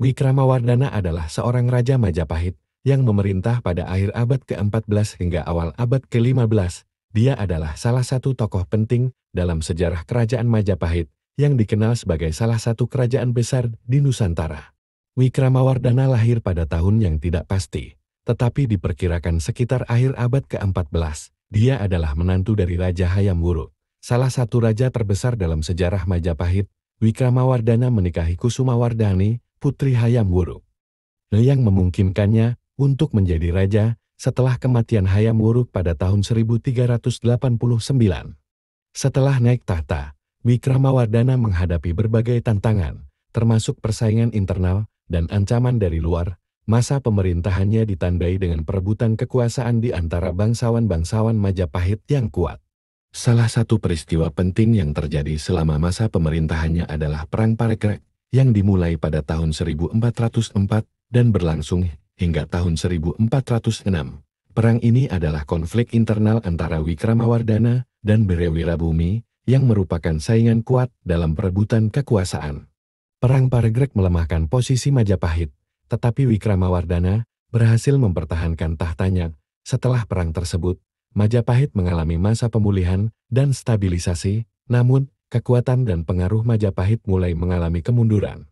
Wikramawardhana adalah seorang raja Majapahit yang memerintah pada akhir abad ke-14 hingga awal abad ke-15. Dia adalah salah satu tokoh penting dalam sejarah kerajaan Majapahit yang dikenal sebagai salah satu kerajaan besar di Nusantara. Wikramawardhana lahir pada tahun yang tidak pasti, tetapi diperkirakan sekitar akhir abad ke-14. Dia adalah menantu dari Raja Hayam Wuruk, salah satu raja terbesar dalam sejarah Majapahit. Wikramawardhana menikahi Kusumawardhani, putri Hayam Wuruk, yang memungkinkannya untuk menjadi raja setelah kematian Hayam Wuruk pada tahun 1389. Setelah naik tahta, Wikramawardhana menghadapi berbagai tantangan, termasuk persaingan internal dan ancaman dari luar. Masa pemerintahannya ditandai dengan perebutan kekuasaan di antara bangsawan-bangsawan Majapahit yang kuat. Salah satu peristiwa penting yang terjadi selama masa pemerintahannya adalah Perang Parekrek yang dimulai pada tahun 1404 dan berlangsung hingga tahun 1406. Perang ini adalah konflik internal antara Wikramawardhana dan Berewirabumi yang merupakan saingan kuat dalam perebutan kekuasaan. Perang Parekrek melemahkan posisi Majapahit, tetapi Wikramawardhana berhasil mempertahankan tahtanya. Setelah perang tersebut, Majapahit mengalami masa pemulihan dan stabilisasi, namun kekuatan dan pengaruh Majapahit mulai mengalami kemunduran.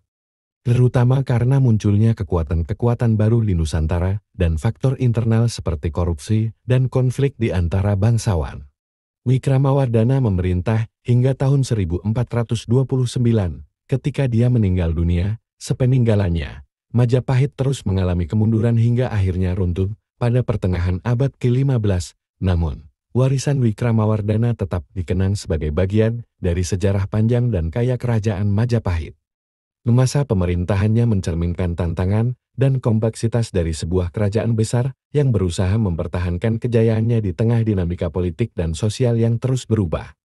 Terutama karena munculnya kekuatan-kekuatan baru di Nusantara dan faktor internal seperti korupsi dan konflik di antara bangsawan. Wikramawardhana memerintah hingga tahun 1429. Ketika dia meninggal dunia, sepeninggalannya, Majapahit terus mengalami kemunduran hingga akhirnya runtuh pada pertengahan abad ke-15. Namun, warisan Wikramawardhana tetap dikenang sebagai bagian dari sejarah panjang dan kaya kerajaan Majapahit. Masa pemerintahannya mencerminkan tantangan dan kompleksitas dari sebuah kerajaan besar yang berusaha mempertahankan kejayaannya di tengah dinamika politik dan sosial yang terus berubah.